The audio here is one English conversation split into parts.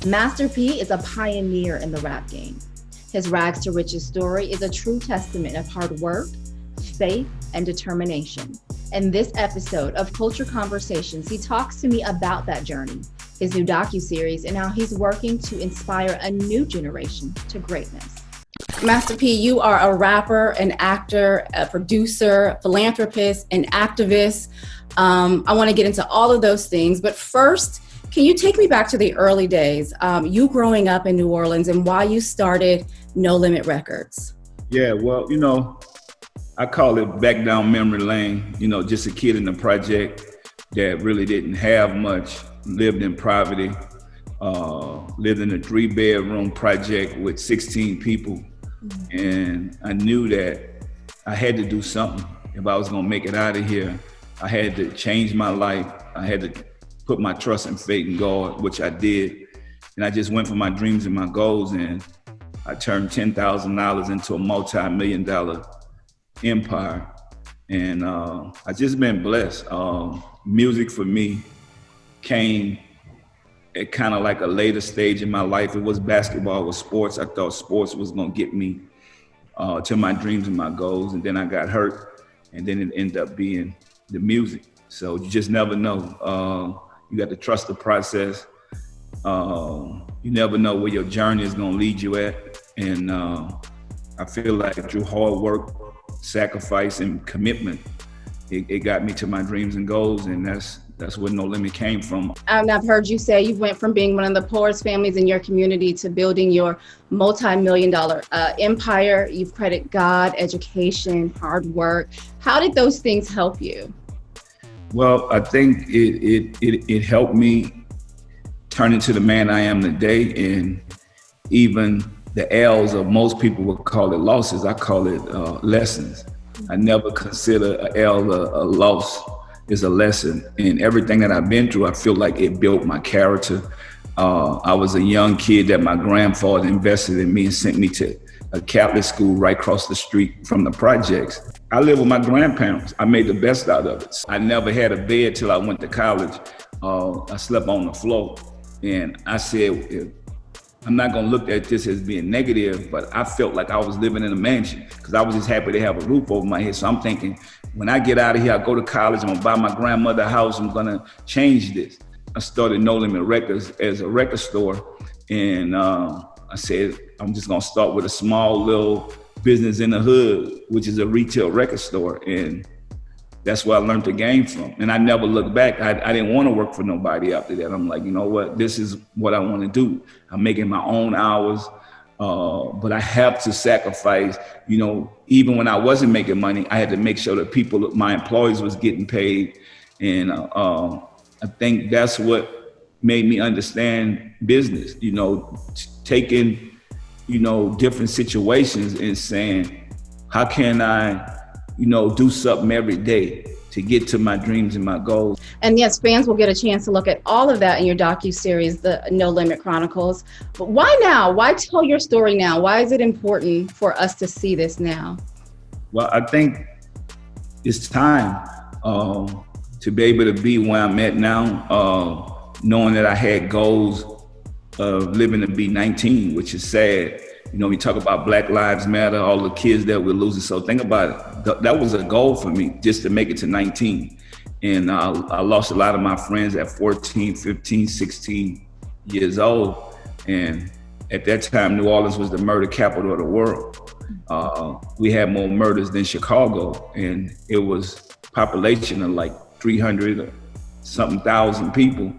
Master P is a pioneer in the rap game. His rags to riches story is a true testament of hard work, faith, and determination. In this episode of Culture Conversations, he talks to me about that journey, his new docuseries, and how he's working to inspire a new generation to greatness. Master P, you are a rapper, an actor, a producer, philanthropist, an activist. I want to get into all of those things, but first, can you take me back to the early days, you growing up in New Orleans and why you started No Limit Records? Yeah, well, I call it back down memory lane, just a kid in the project that really didn't have much, lived in poverty, lived in a 3-bedroom project with 16 people. And I knew that I had to do something if I was gonna make it out of here. I had to change my life. I had to put my trust and faith in God, which I did. And I just went for my dreams and my goals, and I turned $10,000 into a multi-million-dollar empire. And I just been blessed. Music for me came at kind of like a later stage in my life. It was basketball, it was sports. I thought sports was gonna get me to my dreams and my goals. And then I got hurt, and then it ended up being the music. So you just never know. You got to trust the process. You never know where your journey is gonna lead you at. And I feel like through hard work, sacrifice, and commitment, it got me to my dreams and goals, and that's where No Limit came from. And I've heard you say you went from being one of the poorest families in your community to building your multi-million-dollar empire. You've credited God, education, hard work. How did those things help you? Well, I think it helped me turn into the man I am today, and even the L's of most people would call it losses, I call it lessons. I never consider an L a loss. It's a lesson. And everything that I've been through, I feel like it built my character. I was a young kid that my grandfather invested in me and sent me to a Catholic school right across the street from the projects. I lived with my grandparents. I made the best out of it. I never had a bed till I went to college. I slept on the floor. And I said, I'm not gonna look at this as being negative, but I felt like I was living in a mansion because I was just happy to have a roof over my head. So I'm thinking, when I get out of here, I go to college, I'm gonna buy my grandmother a house, I'm gonna change this. I started No Limit Records as a record store. And I said, I'm just gonna start with a small little business in the hood, which is a retail record store. And that's where I learned the game from. And I never looked back. I didn't want to work for nobody after that. I'm like, you know what? This is what I want to do. I'm making my own hours, but I have to sacrifice, even when I wasn't making money, I had to make sure that my employees was getting paid. And I think that's what made me understand business, taking, different situations and saying, how can I, do something every day to get to my dreams and my goals. And yes, fans will get a chance to look at all of that in your docuseries, the No Limit Chronicles. But why now? Why tell your story now? Why is it important for us to see this now? Well, I think it's time to be able to be where I'm at now, knowing that I had goals of living to be 19, which is sad. We talk about Black Lives Matter, all the kids that we're losing. So think about it. That was a goal for me, just to make it to 19. And I lost a lot of my friends at 14, 15, 16 years old. And at that time, New Orleans was the murder capital of the world. We had more murders than Chicago. And it was population of like 300 something thousand people.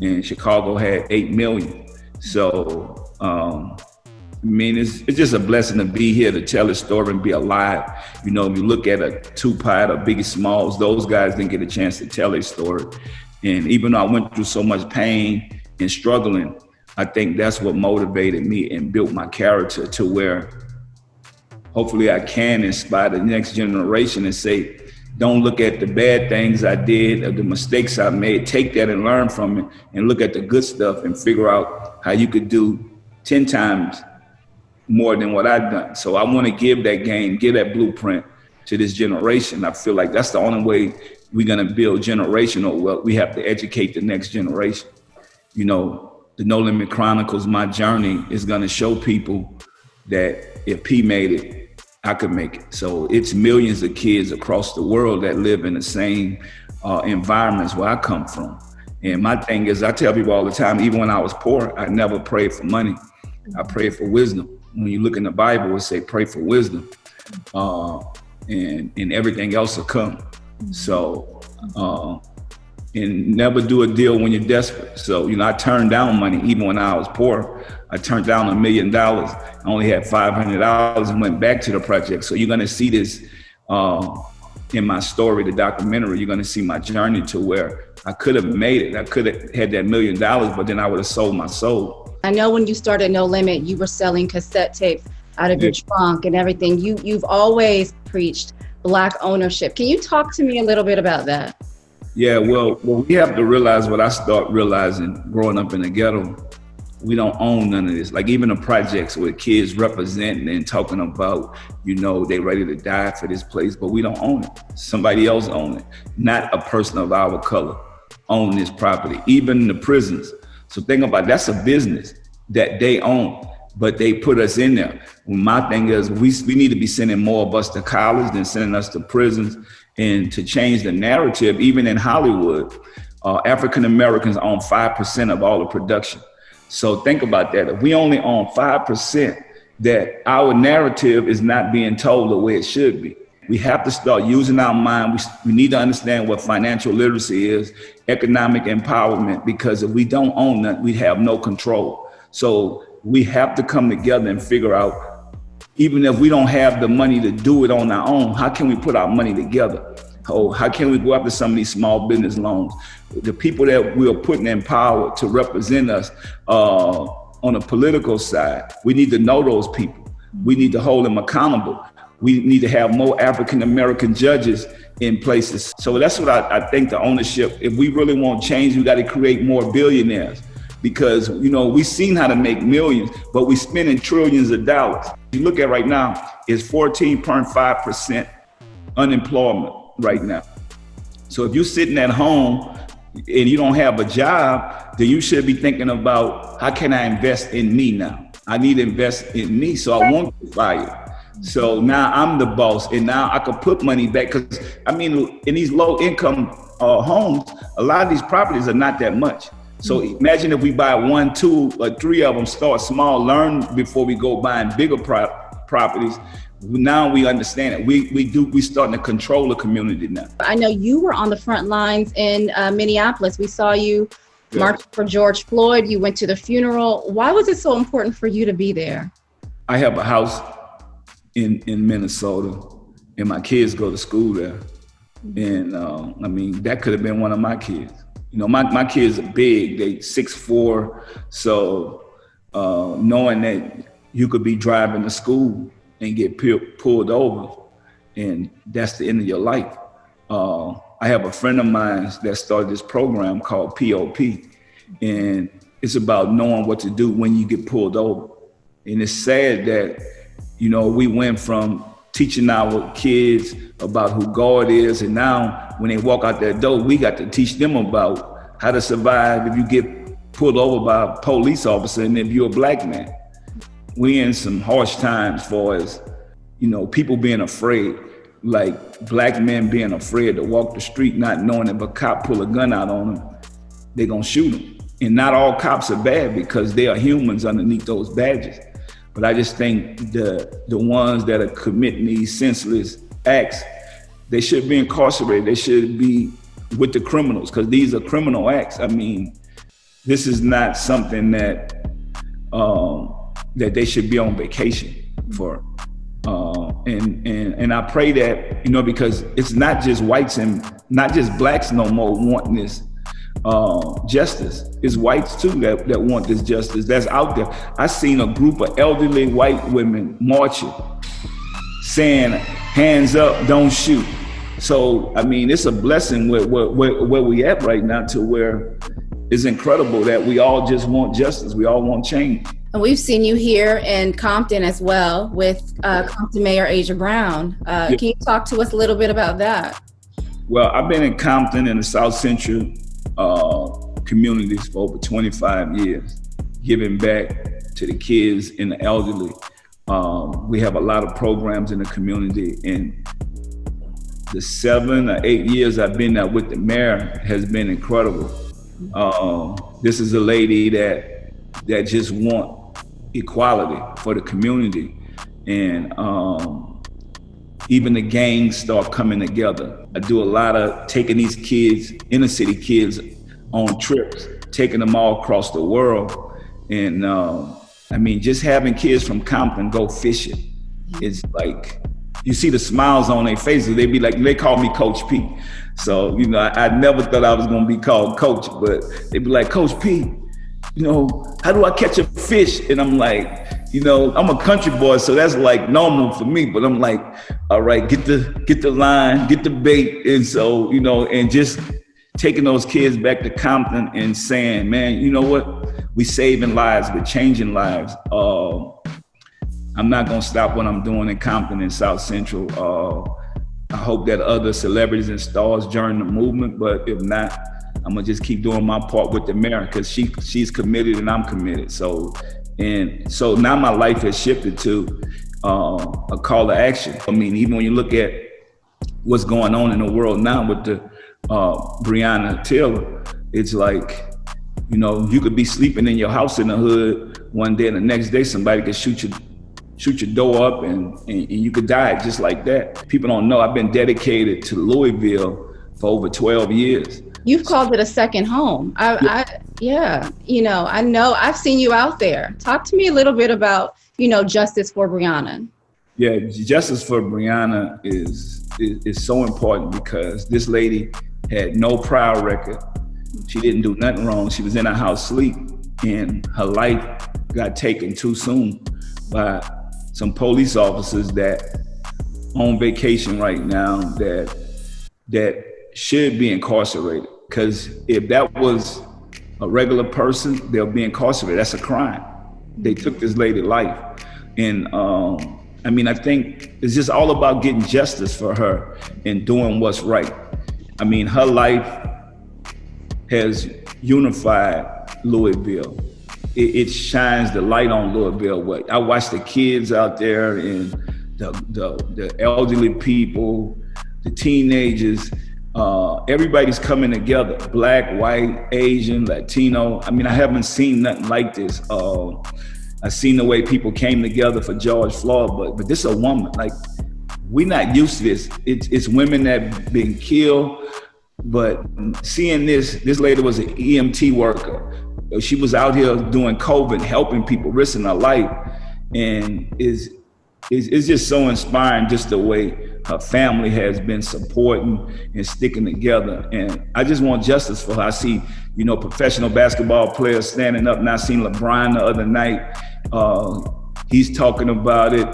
And Chicago had 8 million. So, it's just a blessing to be here to tell a story and be alive. If you look at a Tupac or Biggie Smalls, those guys didn't get a chance to tell their story. And even though I went through so much pain and struggling, I think that's what motivated me and built my character to where hopefully I can inspire the next generation and say, don't look at the bad things I did or the mistakes I made. Take that and learn from it and look at the good stuff and figure out how you could do 10 times more than what I've done. So I want to give that blueprint to this generation. I feel like that's the only way we're going to build generational wealth. We have to educate the next generation. the No Limit Chronicles, my journey is going to show people that if P made it, I could make it. So it's millions of kids across the world that live in the same environments where I come from. And my thing is, I tell people all the time, even when I was poor, I never prayed for money. I prayed for wisdom. When you look in the Bible, it say pray for wisdom, and everything else will come. So, and never do a deal when you're desperate. So, I turned down money even when I was poor. I turned down $1 million. I only had $500 and went back to the project. So you're gonna see this in my story, the documentary. You're gonna see my journey to where I could have made it. I could have had that $1 million, but then I would have sold my soul. I know when you started No Limit, you were selling cassette tapes out of your trunk and everything. You've always preached Black ownership. Can you talk to me a little bit about that? Yeah, well, we have to realize what I start realizing growing up in the ghetto. We don't own none of this. Like even the projects where kids representing and talking about, they ready to die for this place, but we don't own it. Somebody else own it. Not a person of our color own this property, even the prisons. So think about, that's a business that they own, but they put us in there. Well, my thing is we need to be sending more of us to college than sending us to prisons. And to change the narrative, even in Hollywood, African Americans own 5% of all the production. So think about that. If we only own 5%, that our narrative is not being told the way it should be. We have to start using our mind. We need to understand what financial literacy is, economic empowerment, because if we don't own that, we have no control. So we have to come together and figure out, even if we don't have the money to do it on our own, how can we put our money together? How can we go after some of these small business loans? The people that we are putting in power to represent us on a political side, we need to know those people. We need to hold them accountable. We need to have more African-American judges in places. So that's what I think the ownership, if we really want change, we got to create more billionaires. Because, we've seen how to make millions, but we're spending trillions of dollars. You look at right now, it's 14.5% unemployment right now. So if you're sitting at home and you don't have a job, then you should be thinking about, how can I invest in me now? I need to invest in me, so I won't get fired. So now I'm the boss, and now I can put money back. Because, in these low income homes, a lot of these properties are not that much. So imagine if we buy 1, 2, or 3 of them, start small, learn before we go buying bigger properties. Now we understand it. We starting to control the community now. I know you were on the front lines in Minneapolis. We saw you march for George Floyd. You went to the funeral. Why was it so important for you to be there? I have a house in Minnesota, and my kids go to school there. And that could have been one of my kids. My kids are big, they 6'4", so knowing that you could be driving to school and get pulled over, and that's the end of your life. I have a friend of mine that started this program called POP, and it's about knowing what to do when you get pulled over. And it's sad that, we went from teaching our kids about who God is, and now when they walk out that door, we got to teach them about how to survive if you get pulled over by a police officer and if you're a Black man. We in some harsh times for us, people being afraid, like Black men being afraid to walk the street, not knowing if a cop pull a gun out on them, they're gonna shoot them. And not all cops are bad, because they are humans underneath those badges. But I just think the ones that are committing these senseless acts, they should be incarcerated. They should be with the criminals, because these are criminal acts. This is not something that that they should be on vacation for. And I pray that, because it's not just whites and not just Blacks no more wanting this justice. It's whites too that want this justice that's out there. I seen a group of elderly white women marching, saying, hands up, don't shoot. So, it's a blessing where we at right now, to where it's incredible that we all just want justice. We all want change. And we've seen you here in Compton as well with Compton Mayor Asia Brown. Can you talk to us a little bit about that? Well, I've been in Compton in the South Central communities for over 25 years, giving back to the kids and the elderly. We have a lot of programs in the community, and the 7 or 8 years I've been there with the mayor has been incredible. This is a lady that just want equality for the community, and even the gangs start coming together. I do a lot of taking these kids, inner city kids, on trips, taking them all across the world. And I mean, just having kids from Compton go fishing, it's like, you see the smiles on their faces. They be like, they call me Coach P. So, you know, I never thought I was gonna be called Coach, but they be like, Coach P, you know, how do I catch a fish? And I'm like, you know, I'm a country boy, so that's like normal for me. But I'm like, all right, get the line, get the bait. And so, you know, and just taking those kids back to Compton and saying, man, you know what? We saving lives, we're changing lives. I'm not gonna stop what I'm doing in Compton and South Central. I hope that other celebrities and stars join the movement, but if not, I'm gonna just keep doing my part with the mayor, because she's committed and I'm committed. So now my life has shifted to a call to action. I mean, even when you look at what's going on in the world now with the Breonna Taylor, it's like, you know, you could be sleeping in your house in the hood one day and the next day somebody could shoot your door up and you could die just like that. People don't know I've been dedicated to Louisville for over 12 years. You've called it a second home. Yeah, you know I've seen you out there. Talk to me a little bit about, you know, justice for Breonna. Yeah, justice for Breonna is so important, because this lady had no prior record. She didn't do nothing wrong. She was in her house asleep, and her life got taken too soon by some police officers that on vacation right now that should be incarcerated. Because if that was a regular person, they'll be incarcerated. That's a crime. They took this lady's life. And I mean, I think it's just all about getting justice for her and doing what's right. I mean, her life has unified Louisville. It shines the light on Louisville. I watch the kids out there and the elderly people, the teenagers, everybody's coming together, Black, white, Asian, Latino. I mean, I haven't seen nothing like this. I've seen the way people came together for George Floyd, but this is a woman. Like, we're not used to this. It's women that been killed, but seeing this lady was an EMT worker. She was out here doing COVID, helping people, risking her life, and it's just so inspiring, just the way her family has been supporting and sticking together. And I just want justice for her. I see, you know, professional basketball players standing up. And I seen LeBron the other night. He's talking about it.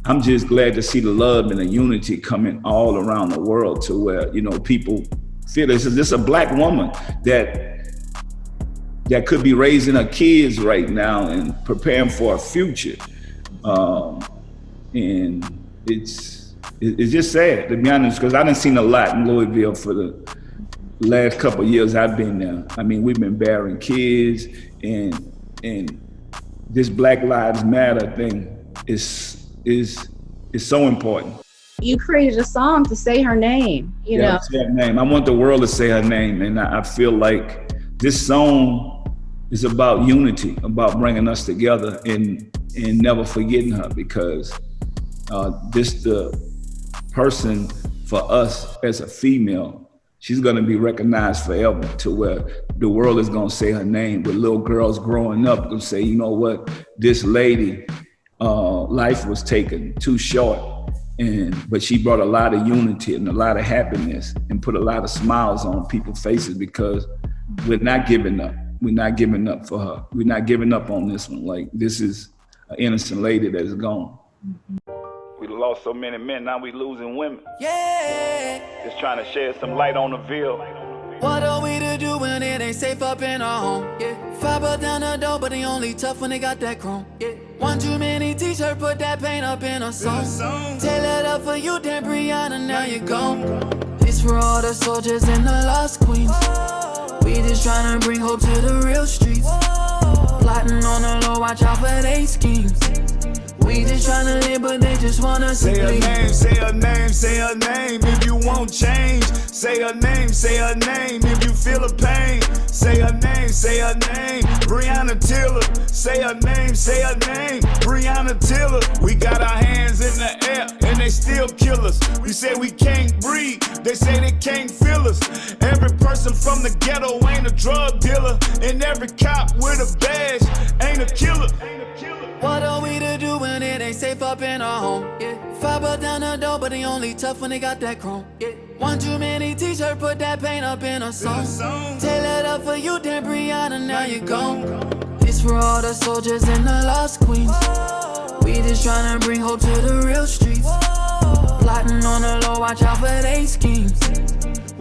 I'm just glad to see the love and the unity coming all around the world, to where, you know, people feel this is a Black woman that could be raising her kids right now and preparing for a future. And it's just sad, to be honest, because I done seen a lot in Louisville for the last couple of years I've been there. I mean, we've been bearing kids, and this Black Lives Matter thing is so important. You created a song to say her name, you know. Say her name. I want the world to say her name, and I feel like this song is about unity, about bringing us together and never forgetting her, because this the person for us as a female. She's gonna be recognized forever, to where the world is gonna say her name, with little girls growing up gonna say, you know what, this lady, life was taken too short, but she brought a lot of unity and a lot of happiness and put a lot of smiles on people's faces, because we're not giving up. We're not giving up for her. We're not giving up on this one. Like, this is an innocent lady that's gone. We lost so many men, now we losing women. Yeah. Just trying to shed some light on the Ville. What are we to do when it ain't safe up in our home? Yeah. Fiber down the door, but they only tough when they got that chrome. Yeah. One too many t-shirts, put that paint up in a song. Tail it up for you, then Brianna, now you gone. This for all the soldiers and the lost queens. We just tryna bring hope to the real streets. Plotting on the low, watch out for they schemes. We just tryna live, but they just want us to Say bleed. her name, say her name, say her name if you want change. Say her name if you feel the pain. Say her name, Breonna Tiller. Say her name, Breonna Tiller. We got our hands in the air and they still kill us. We say we can't breathe, they say they can't feel us. Every person from the ghetto ain't a drug dealer, and every cop with a badge ain't a killer. What are we to do when it ain't safe up in our home? Yeah. Fiber down the door, but they only tough when they got that chrome. Yeah. One too many t-shirt, put that paint up in a song. Tail it up for you, then Brianna, now you gone. This for all the soldiers and the lost queens. We just tryna bring hope to the real streets. Plotting on the low, watch out for they schemes.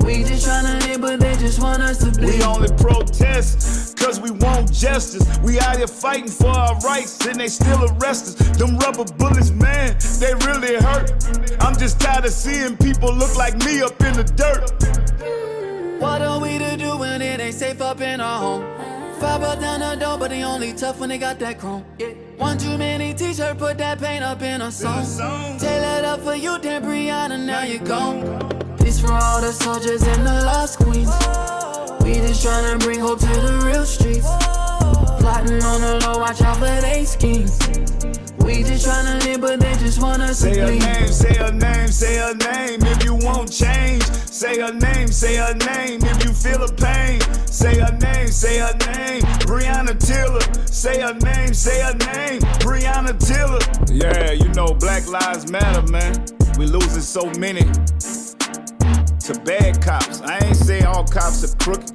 We just tryna live, but they just want us to bleed. We only protest cause we want justice. We out here fighting for our rights and they still arrest us. Them rubber bullets, man, they really hurt. I'm just tired of seeing people look like me up in the dirt. What are we to do when it ain't safe up in our home? Fiber down the door, but they only tough when they got that chrome. Yeah. One too many t-shirt, put that paint up in a song. Tail it up for you, then Brianna, now you gone. This for all the soldiers and the lost queens. We just tryna bring hope to the real streets. Plotting on the low, watch out for they schemes. We just tryna live, but they just want us to bleed. Say her name if you want change. Say her name if you feel the pain. Say her name, Breonna Tiller. Say her name, Breonna Tiller. Yeah, you know Black Lives Matter, man. We losing so many to bad cops. I ain't saying all cops are crooked.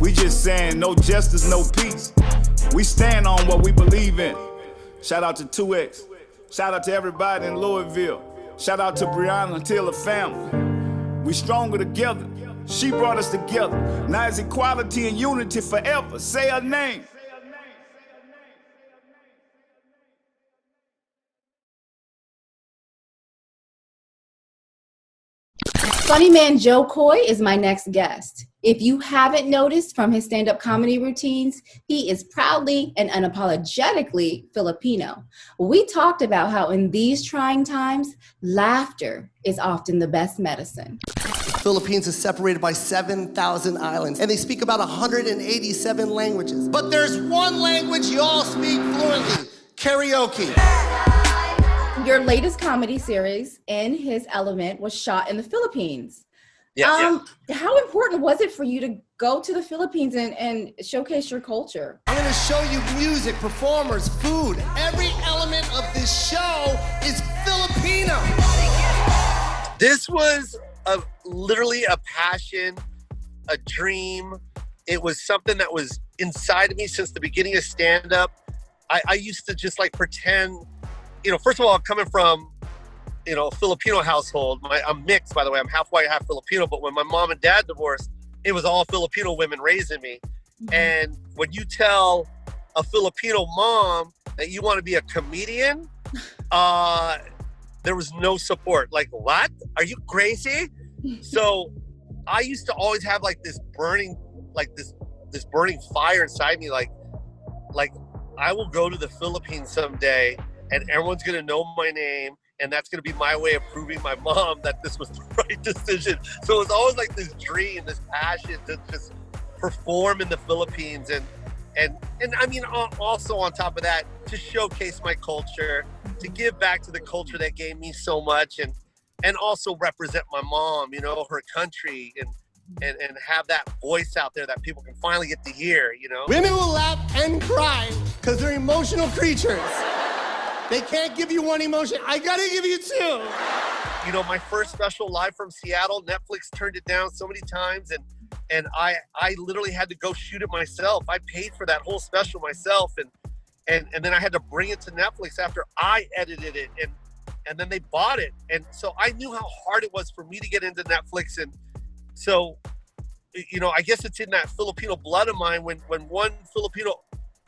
We just saying no justice, no peace. We stand on what we believe in. Shout out to 2X. Shout out to everybody in Louisville. Shout out to Breonna Tiller family. We stronger together. She brought us together. Now it's equality and unity forever. Say her name. Funny man Joe Coy is my next guest. If you haven't noticed from his stand-up comedy routines, he is proudly and unapologetically Filipino. We talked about how in these trying times, laughter is often the best medicine. Philippines is separated by 7,000 islands, and they speak about 187 languages. But there's one language you all speak fluently: karaoke. Your latest comedy series, In His Element, was shot in the Philippines. Yeah. How important was it for you to go to the Philippines and showcase your culture? I'm gonna show you music, performers, food. Every element of this show is Filipino. This was literally a passion, a dream. It was something that was inside of me since the beginning of stand-up. I used to just like pretend, first of all, coming from, a Filipino household. I'm mixed, by the way. I'm half white, half Filipino. But when my mom and dad divorced, it was all Filipino women raising me. Mm-hmm. And when you tell a Filipino mom that you want to be a comedian, there was no support. Like, what? Are you crazy? So I used to always have like this burning, this burning fire inside me. Like I will go to the Philippines someday and everyone's going to know my name. And that's going to be my way of proving my mom that this was the right decision. So it was always like this dream, this passion to just perform in the Philippines. And I mean, also on top of that, to showcase my culture, to give back to the culture that gave me so much, and also represent my mom, her country, and have that voice out there that people can finally get to hear, Women will laugh and cry because they're emotional creatures. They can't give you one emotion. I gotta give you two. My first special live from Seattle, Netflix turned it down so many times, and I literally had to go shoot it myself. I paid for that whole special myself, and then I had to bring it to Netflix after I edited it, and then they bought it. And so I knew how hard it was for me to get into Netflix. And so, I guess it's in that Filipino blood of mine. When one Filipino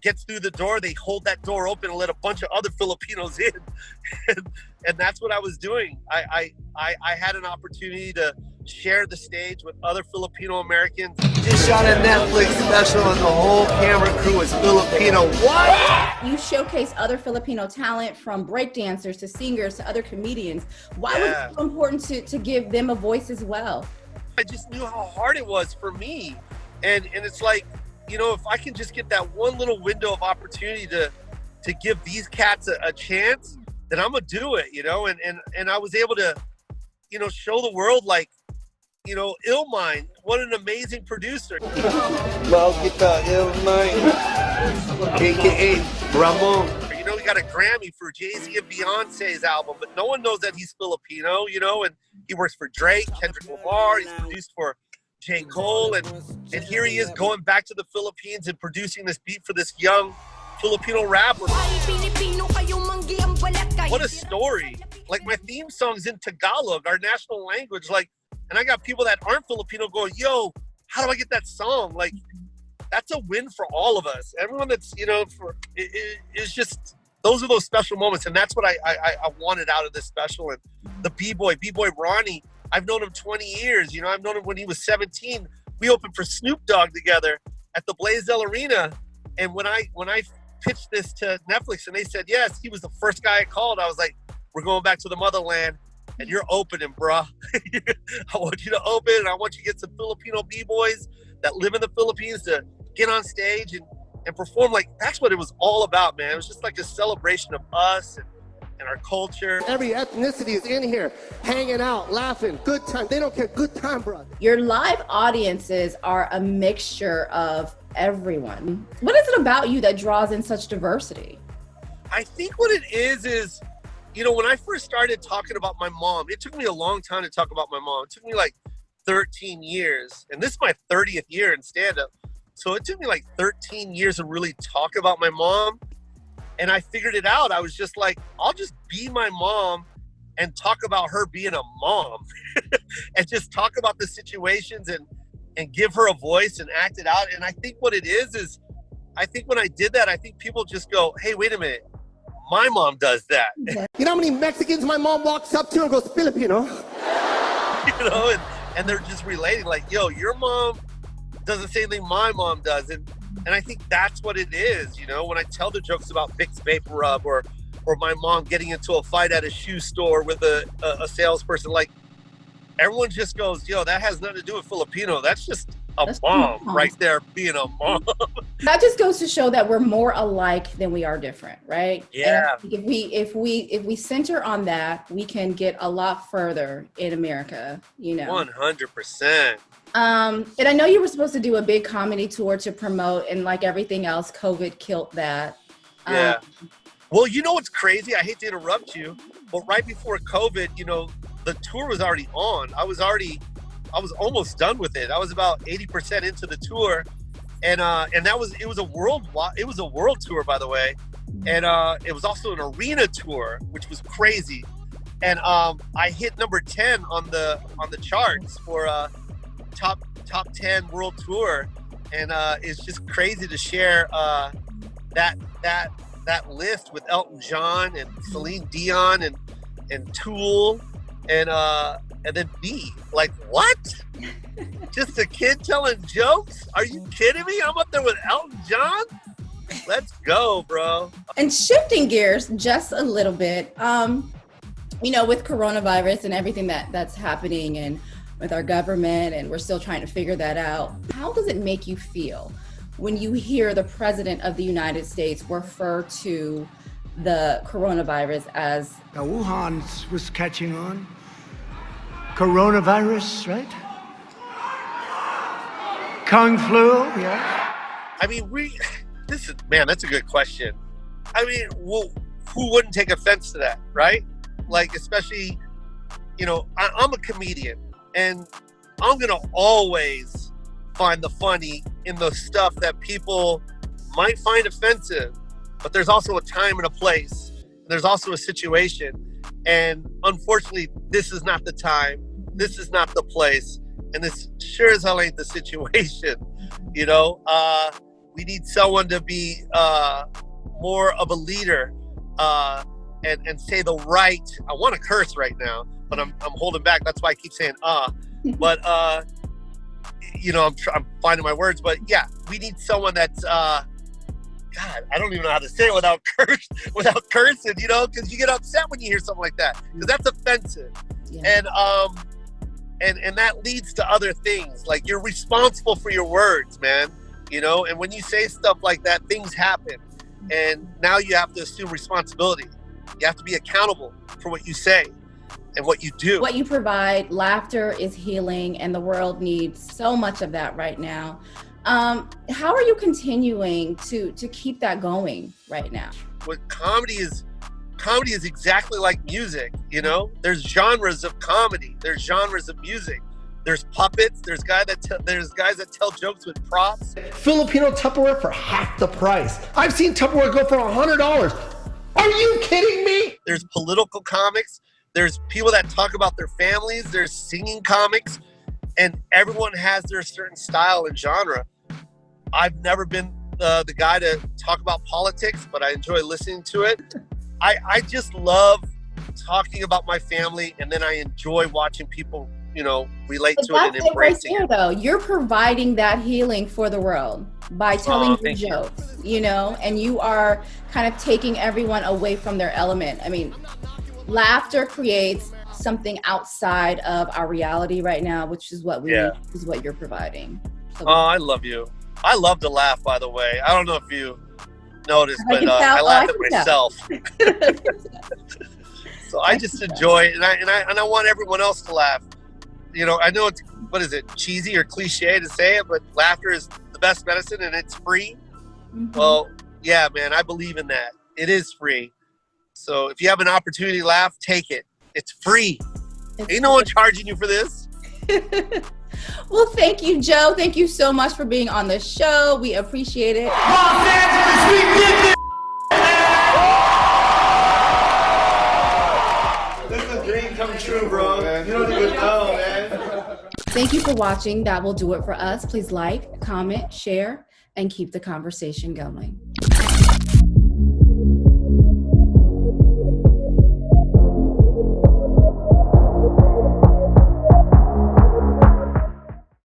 gets through the door, they hold that door open and let a bunch of other Filipinos in. And that's what I was doing. I had an opportunity to share the stage with other Filipino Americans. Just shot a Netflix special and the whole camera crew is Filipino. What? You showcase other Filipino talent, from breakdancers to singers to other comedians. Why was it so important to give them a voice as well? I just knew how hard it was for me. And it's like, you know, if I can just get that one little window of opportunity to give these cats a chance, then I'm gonna do it, you know? And I was able to, you know, show the world, like, you know, Illmind, what an amazing producer. Malkita Illmind, aka Ramon. You know, he got a Grammy for Jay-Z and Beyonce's album, but no one knows that he's Filipino, you know, and he works for Drake, Kendrick Lamar, he's produced for J. Cole, and here he is going back to the Philippines and producing this beat for this young Filipino rapper. What a story. Like, my theme song's in Tagalog, our national language, like, and I got people that aren't Filipino going, yo, how do I get that song? Like, that's a win for all of us. Everyone that's, you know, it's just, those are those special moments. And that's what I wanted out of this special. And the B-Boy Ronnie, I've known him 20 years. You know, I've known him when he was 17. We opened for Snoop Dogg together at the Blaisdell Arena. And when I pitched this to Netflix and they said yes, he was the first guy I called. I was like, we're going back to the motherland. And you're opening, bruh. I want you to open, and I want you to get some Filipino B-boys that live in the Philippines to get on stage and perform. Like, that's what it was all about, man. It was just like a celebration of us and our culture. Every ethnicity is in here, hanging out, laughing, good time. They don't care, good time, bro. Your live audiences are a mixture of everyone. What is it about you that draws in such diversity? I think what it is, you know, when I first started talking about my mom, it took me a long time to talk about my mom. It took me like 13 years. And this is my 30th year in stand-up. So it took me like 13 years to really talk about my mom. And I figured it out. I was just like, I'll just be my mom and talk about her being a mom and just talk about the situations and give her a voice and act it out. And I think what it is I think when I did that, I think people just go, hey, wait a minute. My mom does that. You know how many Mexicans my mom walks up to and goes, Filipino? You know, and they're just relating, like, yo, your mom does the same thing my mom does. And I think that's what it is, you know, when I tell the jokes about Vicks Vapor Rub or my mom getting into a fight at a shoe store with a salesperson, like, everyone just goes, yo, that has nothing to do with Filipino. That's just that's mom right there being a mom. That just goes to show that we're more alike than we are different, right? Yeah. And if we center on that, we can get a lot further in America, you know. 100%. And I know you were supposed to do a big comedy tour to promote, and like everything else, COVID killed that. Yeah. Well, you know what's crazy? I hate to interrupt you, but right before COVID, you know, the tour was already on. I was almost done with it. I was about 80% into the tour, and it was a world tour, by the way, and it was also an arena tour, which was crazy. And I hit number 10 on the charts for top 10 world tour, and it's just crazy to share that list with Elton John and Celine Dion and Tool and then me. Like, what? Just a kid telling jokes? Are you kidding me? I'm up there with Elton John? Let's go, bro. And shifting gears just a little bit, you know, with coronavirus and everything that's happening and with our government, and we're still trying to figure that out. How does it make you feel when you hear the President of the United States refer to the coronavirus as... Now, Wuhan was catching on. Coronavirus, right? Kung flu, yeah. I mean, that's a good question. I mean, who wouldn't take offense to that, right? Like, especially, you know, I'm a comedian, and I'm gonna always find the funny in the stuff that people might find offensive. But there's also a time and a place. And there's also a situation. And unfortunately, this is not the time. This is not the place. And this sure as hell ain't the situation. You know, we need someone to be more of a leader and say the right. I want to curse right now, but I'm holding back. That's why I keep saying But you know, I'm finding my words. But yeah, we need someone that's God, I don't even know how to say it without cursing, you know, because you get upset when you hear something like that, because that's offensive. Yeah. And that leads to other things. Like, you're responsible for your words, man, you know, and when you say stuff like that, things happen, and now you have to assume responsibility. You have to be accountable for what you say and what you do. What you provide. Laughter is healing, and the world needs so much of that right now. How are you continuing to keep that going right now? What comedy is exactly like music, you know? There's genres of comedy, there's genres of music. There's puppets, there's guys that tell jokes with props. Filipino Tupperware for half the price. I've seen Tupperware go for $100. Are you kidding me? There's political comics, there's people that talk about their families, there's singing comics, and everyone has their certain style and genre. I've never been the guy to talk about politics, but I enjoy listening to it. I just love talking about my family, and then I enjoy watching people, you know, relate to it and embracing it. Though, you're providing that healing for the world by telling your jokes, you know, and you are kind of taking everyone away from their element. I mean, laughter creates something outside of our reality right now, which is what we need, is what you're providing. So I love you. I love to laugh, by the way. I don't know if you noticed, but I laugh at myself. So I just enjoy it, and I want everyone else to laugh. You know, I know it's, what is it, cheesy or cliche to say it, but laughter is the best medicine, and it's free. Mm-hmm. Well, yeah, man, I believe in that. It is free. So if you have an opportunity to laugh, take it. It's free. Ain't no one charging you for this. Well, thank you, Joe. Thank you so much for being on the show. We appreciate it. Los Angeles, we did this! This is a dream come true, bro. You don't even know, man. Thank you for watching. That will do it for us. Please like, comment, share, and keep the conversation going.